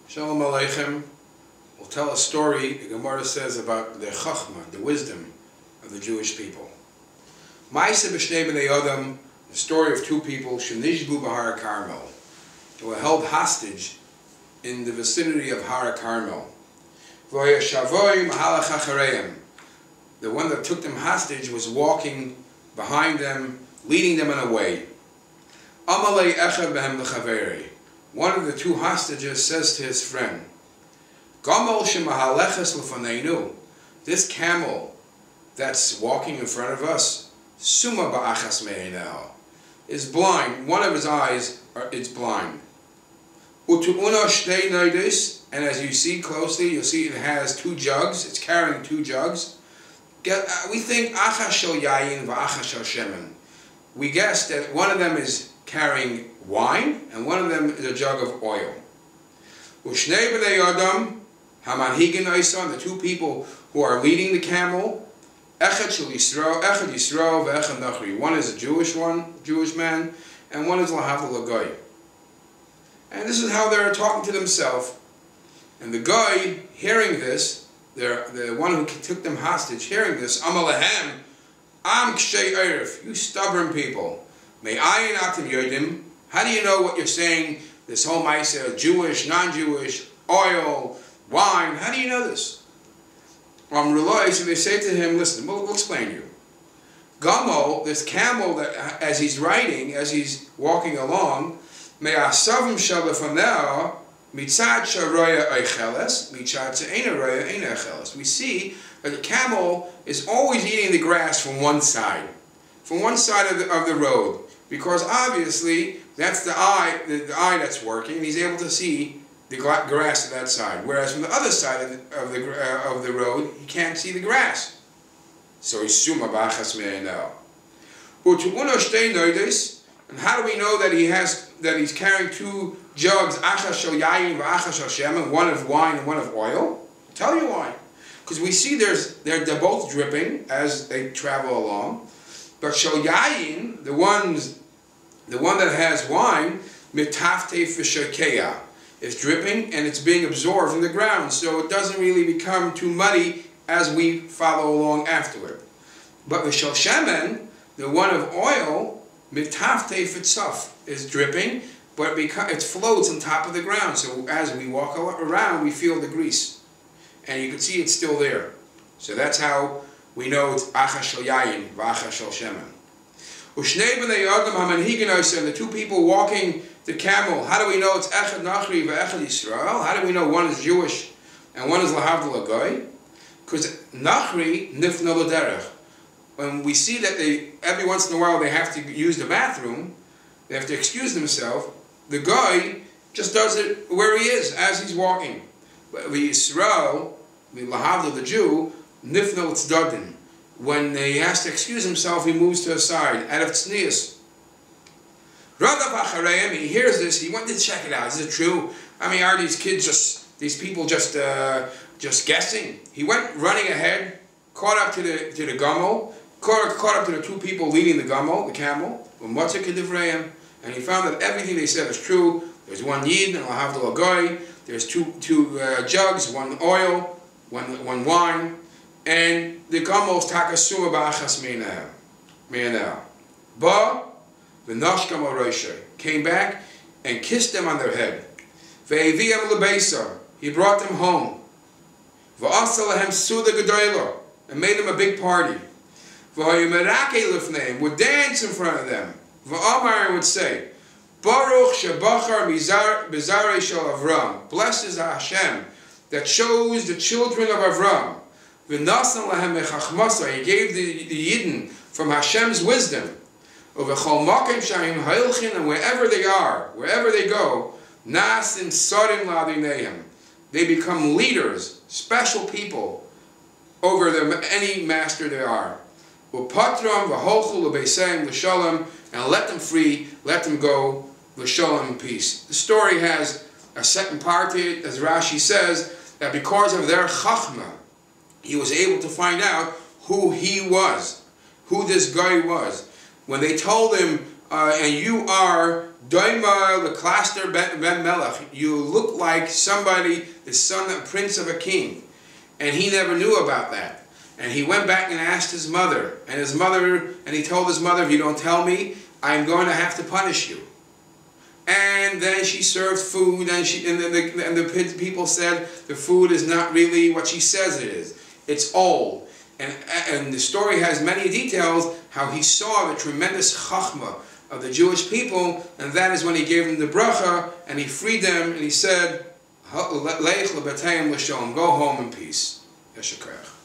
Shalom Aleichem will tell a story, the Gemara says, about the chachma, the wisdom of the Jewish people. Ma'aseh b'shnei b'nei Adam, the story of two people, shenishbu b'Har Carmel, who were held hostage in the vicinity of Har Carmel. V'yashavoy mahalach achareim, the one that took them hostage was walking behind them, leading them on a way. Amalei echad behem l'chaveri. One of the two hostages says to his friend, Gamol shemahaleches l'faneinu, this camel that's walking in front of us, suma ba'achas me'einah, is blind. One of his eyes is blind. Utu'una shtei neides, and as you see closely, you'll see it has two jugs. It's carrying two jugs. We think achas shel yayin va'achas shel shemen. We guess that one of them is carrying wine, and one of them is a jug of oil. Ushnei b'nei Adam, hamanhigin oisan, the two people who are leading the camel, echad shel Yisrael, echad Yisrael ve'echad Nachri. One is a Jewish man, and one is lahavdil l'goy. And this is how they're talking to themselves. And the guy, hearing this, the one who took them hostage, hearing this, Amalehem, Am kshei eiref, you stubborn people. May I ayin atim yodim. How do you know what you're saying? This whole ma'aseh, Jewish, non-Jewish, oil, wine. How do you know this? So they say to him, listen, we'll explain to you. Gamo, this camel that as he's riding, as he's walking along, may asavim shalafaneh mitzad sharoya eicheles, mitzad she'ena roya eina eicheles. We see that the camel is always eating the grass from one side of the road, because obviously that's the eye that's working, and he's able to see the grass to that side. Whereas from the other side of the road, he can't see the grass. So he's suma b'achas me'einah. Utu'una shtei noides, and how do we know that he's carrying two jugs, achas shel yayin v'achas shel shemen, one of wine and one of oil? I'll tell you why. Because we see they're both dripping as they travel along. But shel yayin, the one that has wine, mitafte f'shakeya, is dripping and it's being absorbed from the ground, so it doesn't really become too muddy as we follow along afterward. But the shel shemen, the one of oil, mitafte f'tzaf, is dripping, but it floats on top of the ground. So as we walk around, we feel the grease, and you can see it's still there. So that's how we know it's achas shel yayin v'achas shel shemen. Ushnei b'nei Adam hamanhigin oisan, the two people walking the camel. How do we know it's echad Nachri ve'echad Yisrael? How do we know one is Jewish and one is lahavdil l'goy? Because Nachri nifna l'derech. When we see that every once in a while they have to use the bathroom, they have to excuse themselves, the guy just does it where he is as he's walking. But the Yisrael, the lahavdil, the Jew, nifna l'tzdadin. When he has to excuse himself, he moves to the side, out of tznius. Radav achareim, he hears this, he went to check it out. Is it true? I mean, are these people just guessing? He went running ahead, caught up to the gamel, caught up to the two people leading the camel, and he found that everything they said is true. There's one yid and lahavdil l'goy. There's two jugs, one oil, one wine, and the gamel's takasuma ba'achas me'einah. But the nashkam al came back and kissed them on their head. Ve'eviyam lebeisa, he brought them home. V'asa lahem suda gedolah, and made them a big party. V'hayimerake lifneim, would dance in front of them. V'amar would say, Baruch shebachar bizarei shel Avram, blessed is Hashem that chose the children of Avram. V'nasan lahem mechachmasa, he gave the Yidden from Hashem's wisdom. Uv'chol makim shayim hailchin, and wherever they are, wherever they go, nasin sarim la'adineihem, they become leaders, special people over any master they are. U'patram v'holchu l'beiseim l'shalom, and let them free, let them go l'shalom in peace. The story has a second part to it, as Rashi says, that because of their chachma, he was able to find out who he was, who this guy was. When they told him, and you are Doimar Leklaster ben Melech, you look like somebody, the son of prince of a king. And he never knew about that. And he went back and asked his mother. And he told his mother, if you don't tell me, I'm going to have to punish you. And then she served food, and the people said the food is not really what she says it is. It's old. And the story has many details how he saw the tremendous chachma of the Jewish people, and that is when he gave them the bracha, and he freed them, and he said, Lech lebatayim l'shalom, go home in peace. Yeshakach.